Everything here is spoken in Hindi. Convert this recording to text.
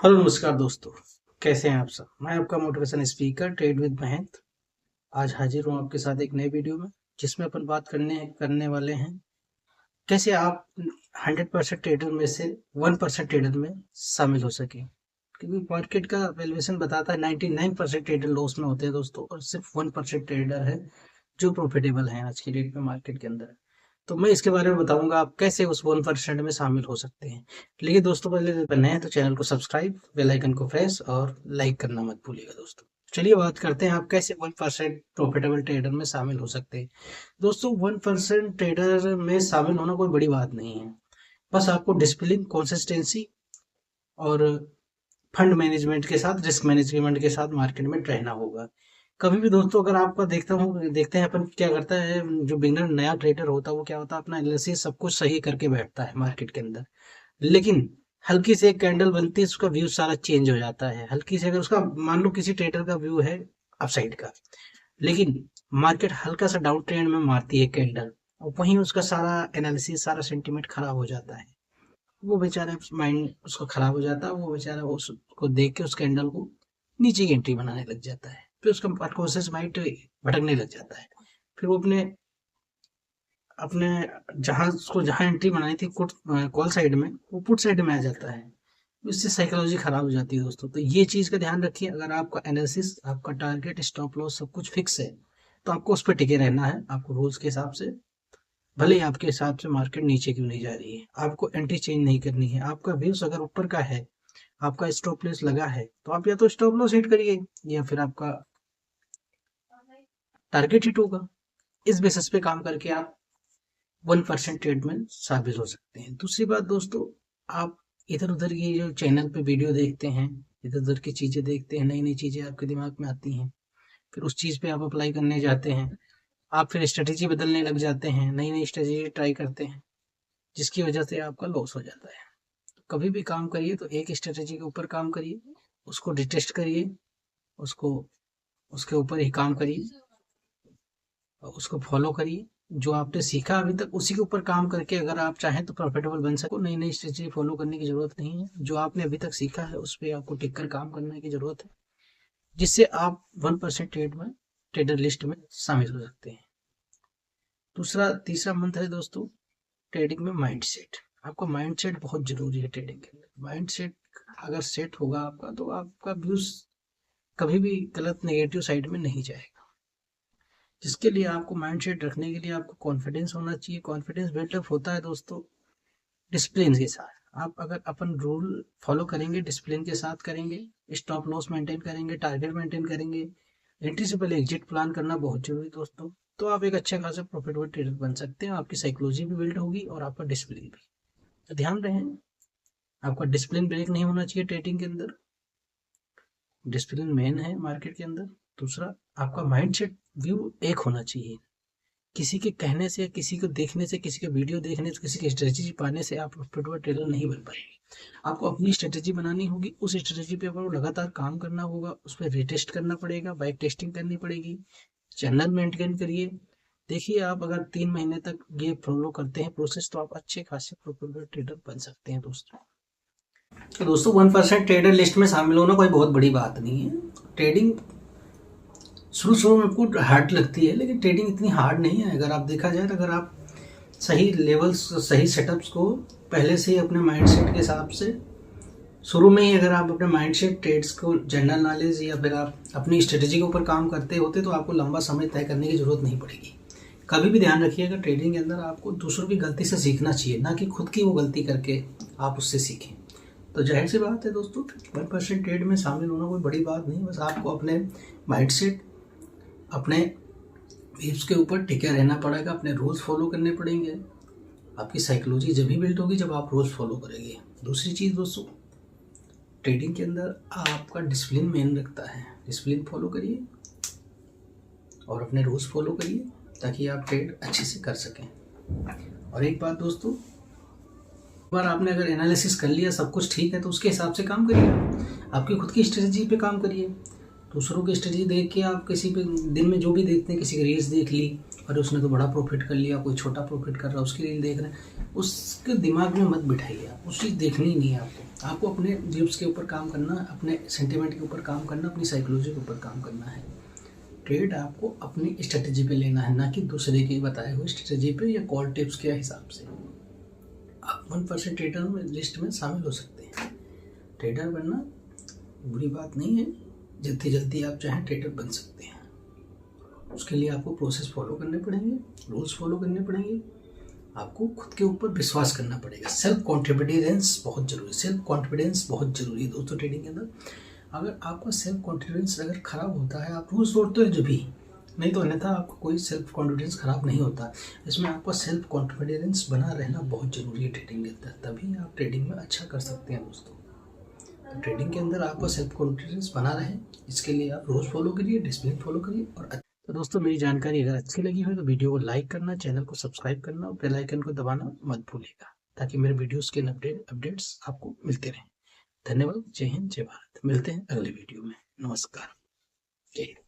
हेलो नमस्कार दोस्तों। कैसे हैं आप सब। मैं आपका motivation speaker trade with Mahendra आज हाजिर हूँ आपके साथ एक नए वीडियो में, जिसमें अपन बात करने वाले हैं कैसे आप 100% ट्रेडर में से 1% ट्रेडर में शामिल हो सके। क्योंकि मार्केट का वैल्यूएशन बताता है 99% ट्रेडर लॉस में होते हैं दोस्तों, और सिर्फ 1% ट्रेडर है जो प्रॉफिटेबल है आज की डेट में मार्केट के अंदर। तो मैं इसके बारे में बताऊंगा आप कैसे उस 1% में शामिल हो सकते हैं। लेकिन दोस्तों, पहले नए हैं तो चैनल को सब्सक्राइब, बेल आइकन को प्रेस और लाइक करना मत भूलिएगा दोस्तों। चलिए बात करते हैं आप कैसे 1% प्रॉफिटेबल ट्रेडर में शामिल हो सकते हैं। दोस्तों, 1% ट्रेडर में शामिल होना कोई बड़ी बात नहीं है। बस आपको डिसिप्लिन, कंसिस्टेंसी और फंड मैनेजमेंट के साथ, रिस्क मैनेजमेंट के साथ मार्केट में रहना होगा। कभी भी दोस्तों, अगर आपका देखते हैं अपन क्या करता है, जो बिगनर नया ट्रेडर होता है वो क्या होता है, अपना एनालिसिस सब कुछ सही करके बैठता है मार्केट के अंदर। लेकिन हल्की से एक कैंडल बनती है, उसका व्यू सारा चेंज हो जाता है। हल्की से अगर उसका मान लो किसी ट्रेडर का व्यू है अपसाइड का, लेकिन मार्केट हल्का सा डाउन ट्रेंड में मारती है कैंडल, और वहीं उसका सारा एनालिसिस, सारा सेंटिमेंट खराब हो जाता है। वो बेचारा माइंड उसका खराब हो जाता है। वो बेचारा उसको देख के उस कैंडल को नीचे की एंट्री बनाने लग जाता है। फिर उसका अनकॉन्शियस माइंड भटकने लग जाता है। फिर वो अपने अपने जहां एंट्री बनाई थी कॉल साइड में, वो पुट साइड में आ जाता है। उससे साइकोलॉजी खराब हो जाती है दोस्तों। तो ये चीज का ध्यान रखिए। अगर आपका एनालिसिस, आपका टारगेट, स्टॉप लॉस सब कुछ फिक्स है, तो आपको उस पर टिके रहना है। आपको रूल्स के हिसाब से, भले ही आपके हिसाब से मार्केट नीचे क्यों नहीं जा रही है, आपको एंट्री चेंज नहीं करनी है। आपका व्यूज अगर ऊपर का है, आपका स्टॉप लॉस लगा है, तो आप या तो स्टॉप लॉस हिट करिए, या फिर आपका टारगेट हिट होगा। इस बेसिस पे काम करके आप 1% ट्रेड में साबित हो सकते हैं। दूसरी बात दोस्तों, आप इधर उधर की जो चैनल पे वीडियो देखते हैं, इधर उधर की चीजें देखते हैं, नई नई चीजें आपके दिमाग में आती हैं, फिर उस चीज पे आप अप्लाई करने जाते हैं। आप फिर स्ट्रेटेजी बदलने लग जाते हैं, नई नई स्ट्रेटेजी ट्राई करते हैं, जिसकी वजह से आपका लॉस हो जाता है। कभी भी काम करिए तो एक स्ट्रेटेजी के ऊपर काम करिए, उसको रिटेस्ट करिए, उसको उसके ऊपर ही काम करिए, और उसको फॉलो करिए। जो आपने सीखा अभी तक, उसी के ऊपर काम करके अगर आप चाहें तो प्रॉफिटेबल बन सको। नई नई स्ट्रेटेजी फॉलो करने की जरूरत नहीं है। जो आपने अभी तक सीखा है उस पर आपको टिक कर काम करने की जरूरत है, जिससे आप 1% ट्रेडर लिस्ट में शामिल हो सकते हैं। तीसरा मंत्र है दोस्तों, ट्रेडिंग में माइंडसेट। आपका माइंडसेट बहुत जरूरी है ट्रेडिंग के अंदर। माइंडसेट अगर सेट होगा आपका, तो आपका व्यूज कभी भी गलत नेगेटिव साइड में नहीं जाएगा। जिसके लिए आपको माइंडसेट रखने के लिए आपको कॉन्फिडेंस होना चाहिए। कॉन्फिडेंस बिल्डअप होता है दोस्तों डिसिप्लिन के साथ। आप अगर अपन रूल फॉलो करेंगे, डिसिप्लिन के साथ करेंगे, स्टॉप लॉस मेंटेन करेंगे, टारगेट मेंटेन करेंगे, एंट्री से पहले एग्जिट प्लान करना बहुत जरूरी दोस्तों, तो आप एक अच्छा खासा प्रॉफिटेबल ट्रेडर बन सकते हैं। आपकी साइकोलॉजी भी बिल्ड होगी और आपका डिसिप्लिन भी। तो ध्यान रहे, आपका डिसिप्लिन ब्रेक नहीं होना चाहिए ट्रेडिंग के अंदर। डिसिप्लिन मेन है मार्केट के अंदर। दूसरा, आपका माइंडसेट व्यू एक होना चाहिए। किसी के कहने से, किसी को देखने से, किसी के वीडियो देखने से, किसी की स्ट्रेटेजी पाने से आप प्रॉफिटेबल ट्रेडर नहीं बन पाएंगे। आपको अपनी स्ट्रेटेजी बनानी होगी। उस स्ट्रेटेजी पे आपको लगातार काम करना होगा, उस पर रिटेस्ट करना पड़ेगा, बैक टेस्टिंग करनी पड़ेगी, चैनल मेंटेन करिए। देखिए, आप अगर 3 महीने तक ये फॉलो करते हैं प्रोसेस, तो आप अच्छे खासे प्रॉफिटेबल ट्रेडर बन सकते हैं दोस्तों। तो दोस्तों, 1% ट्रेडर लिस्ट में शामिल होना कोई बहुत बड़ी बात नहीं है। ट्रेडिंग शुरू शुरू में आपको हार्ड लगती है, लेकिन ट्रेडिंग इतनी हार्ड नहीं है। अगर आप देखा जाए तो, अगर आप सही लेवल्स, सही सेटअप्स को पहले से ही अपने माइंडसेट के हिसाब से शुरू में ही, अगर आप अपने माइंडसेट ट्रेड्स को, जनरल नॉलेज, या फिर आप अपनी स्ट्रेटेजी के ऊपर काम करते होते, तो आपको लंबा समय तय करने की जरूरत नहीं पड़ेगी। कभी भी ध्यान रखिएगा, ट्रेडिंग के अंदर आपको दूसरों की गलती से सीखना चाहिए, ना कि खुद की वो गलती करके आप उससे सीखें। तो जाहिर सी बात है दोस्तों, 1% ट्रेड में शामिल होना कोई बड़ी बात नहीं। बस आपको अपने माइंडसेट, अपने वेव्स के ऊपर टिके रहना पड़ेगा, अपने रूल्स फॉलो करने पड़ेंगे। आपकी साइकोलॉजी जब भी बिल्ड होगी जब आप रूल्स फॉलो करेंगे। दूसरी चीज़ दोस्तों, ट्रेडिंग के अंदर आपका डिसिप्लिन मेन रखता है। डिसिप्लिन फॉलो करिए और अपने रूल्स फॉलो करिए, ताकि आप ट्रेड अच्छे से कर सकें। और एक बात दोस्तों, एक बार आपने अगर एनालिसिस कर लिया, सब कुछ ठीक है, तो उसके हिसाब से काम करिए। आपकी खुद की स्ट्रेटजी पे काम करिए। दूसरों की स्ट्रेटजी देख के आप किसी पे दिन में जो भी देखते हैं, किसी की रील्स देख ली और उसने तो बड़ा प्रॉफिट कर लिया, कोई छोटा प्रॉफिट कर रहा है उसकी रील देख रहे हैं, उसके दिमाग में मत बिठाइए। आप उस चीज़ देखनी ही नहीं है आपको अपने व्यूज़ के ऊपर काम करना, अपने सेंटिमेंट के ऊपर काम करना, अपनी साइकोलॉजी के ऊपर काम करना है। ट्रेड आपको अपनी स्ट्रेटजी पे लेना है, ना कि दूसरे के बताए हुए स्ट्रेटजी पे या कॉल टिप्स के हिसाब से। आप 1% ट्रेडर में लिस्ट में शामिल हो सकते हैं। ट्रेडर बनना बुरी बात नहीं है, जितनी जल्दी आप चाहें ट्रेडर बन सकते हैं। उसके लिए आपको प्रोसेस फॉलो करने पड़ेंगे, रूल्स फॉलो करने पड़ेंगे, आपको खुद के ऊपर विश्वास करना पड़ेगा। सेल्फ कॉन्फिडेंस बहुत जरूरी, सेल्फ कॉन्फिडेंस बहुत जरूरी है दोस्तों ट्रेडिंग के अंदर। अगर आपका सेल्फ कॉन्फिडेंस अगर खराब होता है, आप रूल्स तोड़ते हो जब भी, नहीं तो अन्यथा आपका कोई सेल्फ कॉन्फिडेंस खराब नहीं होता। इसमें आपका सेल्फ कॉन्फिडेंस बना रहना बहुत जरूरी है ट्रेडिंग के अंदर, तभी आप ट्रेडिंग में अच्छा कर सकते हैं दोस्तों। तो ट्रेडिंग के अंदर आपका सेल्फ कॉन्फिडेंस बना रहे, इसके लिए आप रोज फॉलो करिए, डिसिप्लिन फॉलो करिए। और तो दोस्तों मेरी जानकारी अगर अच्छी लगी हो तो वीडियो को लाइक करना, चैनल को सब्सक्राइब करना और बेल आइकन को दबाना मत भूलिएगा, ताकि मेरे वीडियोस के अपडेट्स आपको मिलते रहें। धन्यवाद। जय हिंद, जय भारत। मिलते हैं अगले वीडियो में। नमस्कार। जय हिंद।